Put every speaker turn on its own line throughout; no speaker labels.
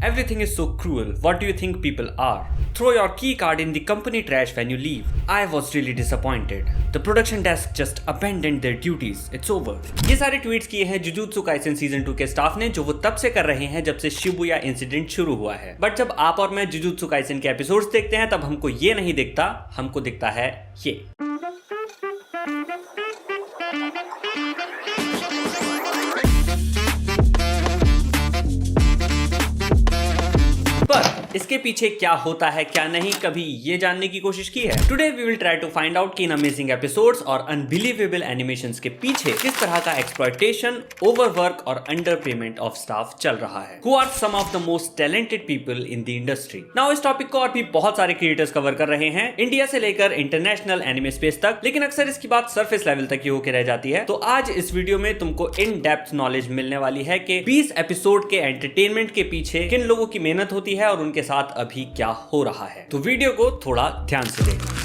Everything is so cruel. What do you think people are? Throw your key card in the company trash when you leave. I was really disappointed. The production desk just abandoned their duties. It's over. ये सारे tweets किए हैं jujutsu Kaisen season 2 के staff ने, जो वो तब से कर रहे हैं जब से शिबुया इंसिडेंट शुरू हुआ है। बट जब आप और मैं जुजुत्सु काइसेन के एपिसोड्स देखते हैं तब हमको ये नहीं दिखता, हमको दिखता है ये। पर इसके पीछे क्या होता है क्या नहीं, कभी ये जानने की कोशिश की है? Today we will try to find out कि इन अमेजिंग एपिसोड्स और अनबिलीवेबल एनिमेशंस के पीछे किस तरह का एक्सप्लॉयटेशन, ओवरवर्क और अंडर पेमेंट ऑफ स्टाफ चल रहा है। Who are some of the most talented people in the industry. Now इस टॉपिक को और भी बहुत सारे क्रिएटर्स कवर कर रहे हैं, इंडिया से लेकर इंटरनेशनल एनिमे स्पेस तक, लेकिन अक्सर इसकी बात सरफेस लेवल तक ही होकर रह जाती है। तो आज इस वीडियो में तुमको इन डेप्थ नॉलेज मिलने वाली है कि 20 एपिसोड के एंटरटेनमेंट के पीछे किन लोगों की मेहनत होती है और उनके साथ अभी क्या हो रहा है। तो वीडियो को थोड़ा ध्यान से देखना।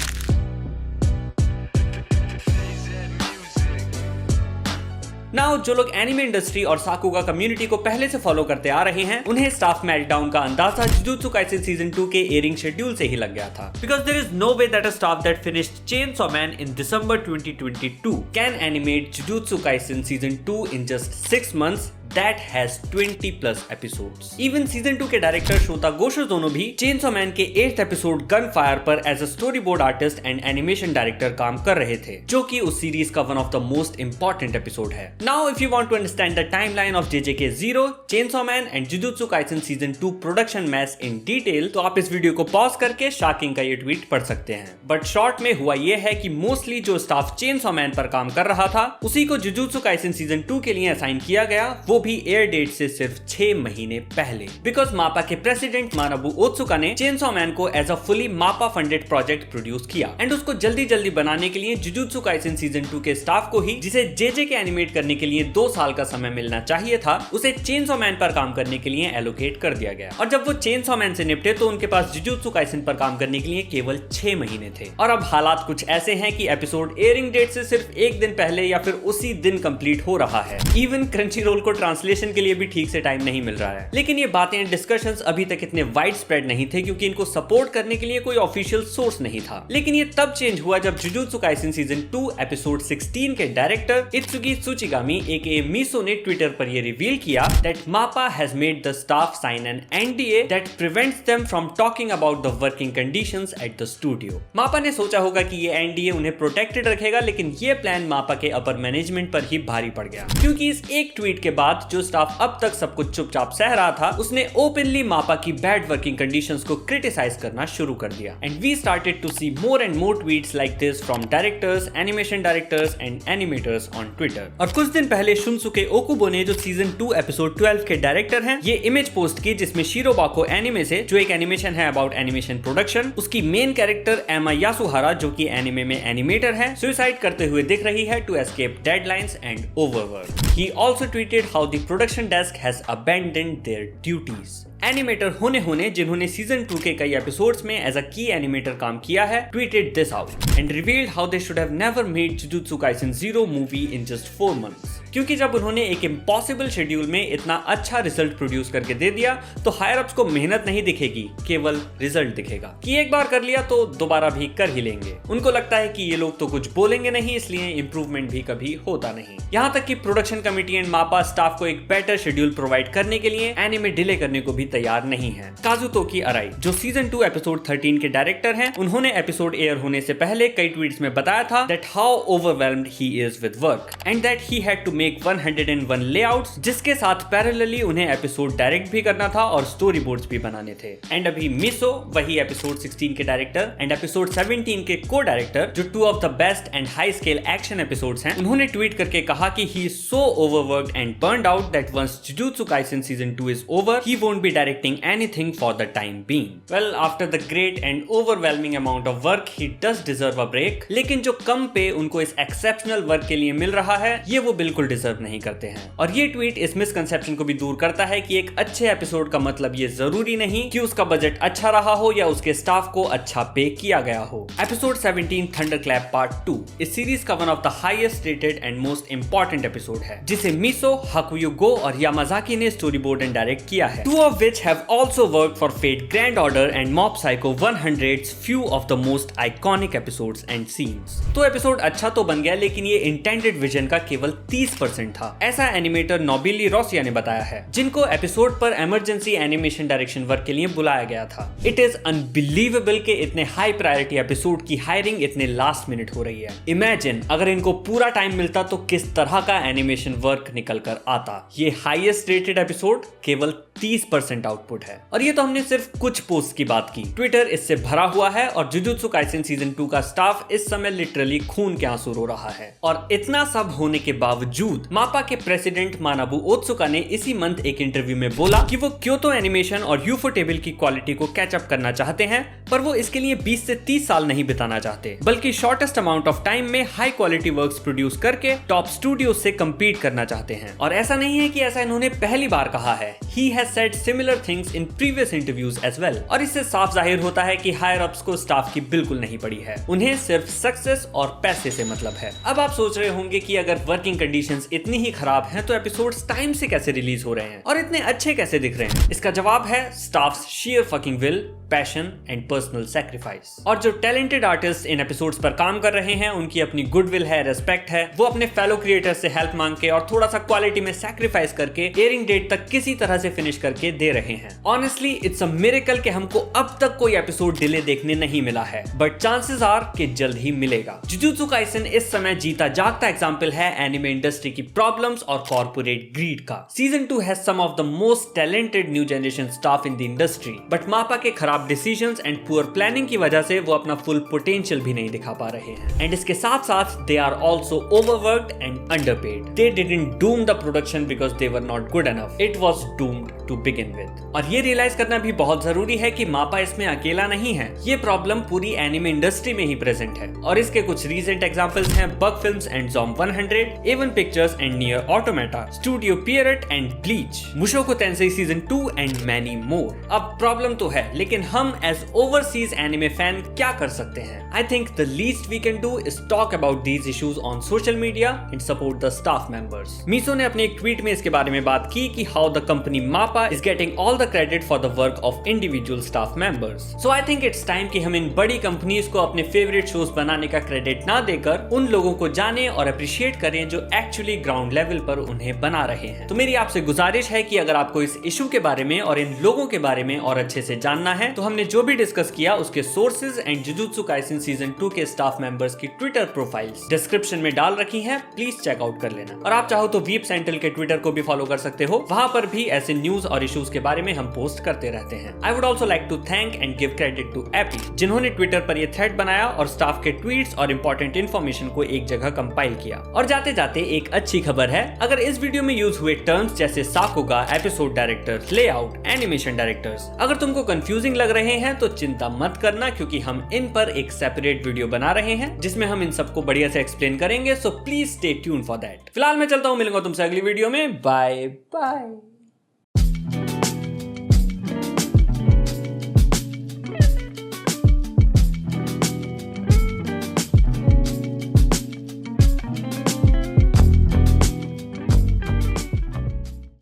नाउ जो लोग एनिमे इंडस्ट्री और साकुगा कम्युनिटी को पहले से फॉलो करते आ रहे हैं, उन्हें स्टाफ मेल्टडाउन का अंदाजा जुजुत्सु काइसेन सीजन 2 के एयरिंग शेड्यूल से ही लग गया था। Because there is no way that a staff that finished Chainsaw Man in December 2022 can animate Jujutsu Kaisen season 2 in just 6 months that has 20+ episodes. Even season 2 के director शोता गोशोजोनो भी chainsaw Man के 8th episode gun fire पर as a story board artist and animation director काम कर रहे थे, जो कि उस सीरीज का one of the most important episode है। Now if you want to understand the timeline of JJK 0, Chainsaw Man and Jujutsu Kaisen season 2 production mess in detail, तो आप इस वीडियो को पॉज करके शाकिंग का ये ट्वीट पढ़ सकते हैं। बट शॉर्ट में हुआ ये है कि मोस्टली जो स्टाफ चेनसॉ मैन पर काम कर रहा था, उसी को जुजुत्सु काइसेन सीजन 2 के लिए असाइन किया गया, वो भी एयर डेट से सिर्फ 6 महीने पहले। बिकॉज मापा के प्रेसिडेंट मानाबू ओत्सुका ने चेनसॉ मैन को एज अ फुली मापा फंडेड प्रोजेक्ट प्रोड्यूस किया एंड उसको जल्दी जल्दी बनाने के लिए जुजुत्सु काइसेन सीजन 2 के स्टाफ को ही, जिसे JJK एनिमेट करने के लिए 2 साल का समय मिलना चाहिए था, उसे चेनसॉ मैन पर काम करने के लिए एलोकेट कर दिया गया। और जब वो चेनसॉ मैन से निपटे तो उनके पास जुजुत्सु काइसेन पर काम करने के लिए केवल 6 महीने थे। और अब हालात कुछ ऐसे हैं कि एपिसोड एयरिंग डेट से सिर्फ 1 दिन पहले या फिर उसी दिन कंप्लीट हो रहा है। इवन क्रंचीरोल को ट्रांसलेशन के लिए भी ठीक से टाइम नहीं मिल रहा है। लेकिन ये बातें, डिस्कशंस अभी तक इतने वाइड स्प्रेड नहीं थे क्योंकि इनको सपोर्ट करने के लिए कोई ऑफिशियल सोर्स नहीं था। लेकिन ये तब चेंज हुआ जब जुजुत्सु काइसेन सीजन 2 एपिसोड 16 के डायरेक्टर इत्सुगी त्सुचिगामी एके मिसो ने ट्विटर पर ये रिवील किया that MAPPA has made the staff sign an NDA that prevents them from talking about the working conditions at the studio. MAPPA ने सोचा होगा कि ये NDA उन्हें प्रोटेक्टेड रखेगा, लेकिन ये प्लान मापा के अपर मैनेजमेंट पर ही भारी पड़ गया, क्योंकि इस एक ट्वीट के बाद जो स्टाफ अब तक सब कुछ चुपचाप सह रहा था, उसने ओपनली मापा की बैड वर्किंग कंडीशंस को क्रिटिसाइज करना शुरू कर दिया। And we started to see more and more tweets like this from directors, animation directors and animators on Twitter. और कुछ दिन पहले शुनसुके ओकुबो ने, जो सीजन 2 एपिसोड 12 के डायरेक्टर हैं, ये इमेज पोस्ट की जिसमें शिरोबाको एनिमे से, जो एक एनिमेशन है अबाउट एनिमेशन प्रोडक्शन, उसकी मेन कैरेक्टर एमा यासुहारा, जो कि एनिमे में एनिमेटर है, सुसाइड करते हुए दिख रही है to escape deadlines and overwork. He also tweeted how the production desk has abandoned their duties. Animator होने जिन्होंने सीजन 2 के कई एपिसोड्स में एज अ की एनिमेटर काम किया है, tweeted this out and revealed how they should have never made jujutsu Kaisen 0 movie in just 4 months। क्योंकि जब उन्होंने एक इम्पॉसिबल शेड्यूल में इतना अच्छा रिजल्ट प्रोड्यूस करके दे दिया, तो हायर अप्स को मेहनत नहीं दिखेगी, केवल रिजल्ट दिखेगा कि एक बार कर लिया तो दोबारा भी कर ही लेंगे। उनको लगता है कि ये लोग तो कुछ बोलेंगे नहीं, इसलिए इंप्रूवमेंट भी कभी होता नहीं। यहाँ तक कि प्रोडक्शन कमिटी एंड मापा स्टाफ को एक बेटर शेड्यूल प्रोवाइड करने के लिए एनिमे डिले करने को भी तैयार नहीं है। काजुतोकी अराई, जो सीजन 2 एपिसोड 13 के डायरेक्टर हैं, उन्होंने एपिसोड एयर होने से पहले कई ट्वीट्स में बताया था that how overwhelmed he is with work and that he had to make 101 layouts, जिसके साथ पैरेलली उन्हें एपिसोड डायरेक्ट भी करना था और स्टोरी बोर्ड्स भी बनाने थे। एंड अभी मिसो, वही एपिसोड 16 के डायरेक्टर एंड एपिसोड 17 के को डायरेक्टर, जो 2 of the best and high scale action episodes हैं, उन्होंने ट्वीट करके कहा कि he is so overworked and burned out that once Jujutsu Kaisen season 2 is over, he won't be directing anything for the time being. Well, after the great and overwhelming amount of work, he does deserve a break. लेकिन जो कम पे उनको इस exceptional work के लिए मिल रहा है, ये वो बिल्कुल deserve नहीं करते हैं। और ये ट्वीट इस मिसकंसेप्शन को भी दूर करता है कि एक अच्छे एपिसोड का मतलब ये जरूरी नहीं कि उसका बजट अच्छा रहा हो या उसके स्टाफ को अच्छा पे किया गया हो। एपिसोड 17 थंडरक्लैप पार्ट 2 इस सीरीज का one of the highest rated and most important episode है, जिसे मिसो, हाकुयुगो और यामाजाकी ने स्टोरी बोर्ड एंड डायरेक्ट किया है। 2 of which have also worked for Fate Grand Order and Mob Psycho 100's few of the most iconic episodes and scenes. तो episode अच्छा तो बन गया, लेकिन ये इंटेंडेड विजन का केवल 30% था, ऐसा एनिमेटर नोबिली रोसिया ने बताया है, जिनको एपिसोड पर इमरजेंसी एनिमेशन डायरेक्शन वर्क के लिए बुलाया गया था। इट इज अनबिलीवेबल कि इतने हाई प्रायोरिटी एपिसोड की हायरिंग इतने लास्ट मिनट हो रही है। इमेजिन अगर इनको पूरा टाइम मिलता तो किस तरह का एनिमेशन वर्क निकल कर आता। ये हाईएस्ट रेटेड एपिसोड केवल 30% आउटपुट है, और ये तो हमने सिर्फ कुछ पोस्ट की बात की। ट्विटर इससे भरा हुआ है और जुजुत्सु काइसेन सीजन 2 का स्टाफ इस समय लिटरली खून के आंसू रो रहा है। और इतना सब होने के बावजूद मापा के प्रेसिडेंट मानाबू ओत्सुका ने इसी मंथ एक इंटरव्यू में बोला कि वो क्योतो एनिमेशन और यूफोटेबल की क्वालिटी को कैचअप करना चाहते हैं, पर वो इसके लिए 20 से 30 साल नहीं बिताना चाहते, बल्कि शॉर्टेस्ट अमाउंट ऑफ टाइम में हाई क्वालिटी वर्क्स प्रोड्यूस करके टॉप स्टूडियो से कंपीट करना चाहते हैं। और ऐसा नहीं है कि ऐसा इन्होंने पहली बार कहा है, he has said similar things in previous interviews as well. और इससे साफ जाहिर होता है कि हायर अप्स को स्टाफ की बिल्कुल नहीं पड़ी है, उन्हें सिर्फ सक्सेस और पैसे से मतलब है। अब आप सोच रहे होंगे कि अगर वर्किंग कंडीशंस इतनी ही खराब हैं तो एपिसोड्स टाइम से कैसे रिलीज हो रहे हैं और इतने अच्छे कैसे दिख रहे हैं? इसका जवाब है staffs sheer fucking will, passion and personal sacrifice. और जो टैलेंटेड आर्टिस्ट इन एपिसोड्स पर काम कर रहे हैं, उनकी अपनी गुडविल है, रेस्पेक्ट है, वो अपने फेलो क्रिएटर्स से हेल्प मांग के और थोड़ा सा क्वालिटी में सैक्रिफाइस करके एयरिंग डेट तक किसी तरह से फिनिश करके दे रहे हैं। ऑनेस्टली इट्स अ मिरेकल कि हमको अब तक कोई एपिसोड डिले देखने नहीं मिला है, बट चांसेस आर कि जल्द ही मिलेगा। जुजुत्सु काइसेन इस समय जीता जागता एग्जांपल है एनिमे इंडस्ट्री की प्रॉब्लम्स और कॉर्पोरेट ग्रीड का। Season 2 has some of the most talented new generation staff in the industry, but MAPPA के खराब डिसीजंस एंड पुअर प्लानिंग की वजह से वो अपना फुल पोटेंशियल भी नहीं दिखा पा रहे हैं। एंड इसके साथ साथ they are also overworked and underpaid. They didn't doom the production because they were not good enough, it was doomed to begin with. और ये रियलाइज करना भी बहुत जरूरी है कि मापा इसमें अकेला नहीं है, ये प्रॉब्लम पूरी एनिमे इंडस्ट्री में ही प्रेजेंट है। और इसके कुछ रीसेंट एग्जांपल्स हैं Bug Films and Zom 100, A one Pictures and Nier Automata, Studio Pierrot and Bleach, Mushoku Tensei season 2 and many more. अब प्रॉब्लम तो है, लेकिन हम एज ओवरसीज एनिमे फैन क्या कर सकते हैं? I think the least we can do is talk about these issues on social media and support the staff members. मीसो ने अपने एक ट्वीट में इसके बारे में बात की कि हाउ द कंपनी मापा is getting all the credit for the work of individual staff members. So I think it's time कि हम इन बड़ी कंपनीज को अपने फेवरेट शोज बनाने का क्रेडिट ना देकर उन लोगों को जाने और अप्रिशिएट करें जो एक्चुअली ग्राउंड लेवल पर उन्हें बना रहे हैं। तो मेरी आपसे गुजारिश है कि अगर आपको इस इशू के बारे में और इन लोगों के बारे में और अच्छे से जानना है, तो हमने जो भी डिस्कस किया उसके sources and Jujutsu Kaisen season 2 के स्टाफ मेंबर्स की ट्विटर प्रोफाइल्स डिस्क्रिप्शन में डाल रखी हैं, प्लीज चेक आउट कर लेना। और आप चाहो तो वीप सेंट्रल के ट्विटर को भी फॉलो कर सकते हो, वहां पर भी ऐसे न्यूज और इश्यूज के बारे में हम पोस्ट करते रहते हैं। I would also like to thank and give credit to AP, जिन्होंने ट्विटर पर ये थ्रेड बनाया और स्टाफ के ट्वीट्स और इंपॉर्टेंट इन्फॉर्मेशन को एक जगह कंपाइल किया। और जाते जाते एक अच्छी खबर है, अगर इस वीडियो में यूज हुए टर्म्स जैसे sakuga, episode directors, layout, animation directors अगर तुमको कंफ्यूजिंग लग रहे हैं तो चिंता मत करना, क्योंकि हम इन पर एक सेपरेट वीडियो बना रहे हैं जिसमें हम इन सबको बढ़िया से एक्सप्लेन करेंगे। So please stay tune for that. फिलहाल मैं चलता हूं, मिलूंगा तुमसे अगली वीडियो में। Bye bye.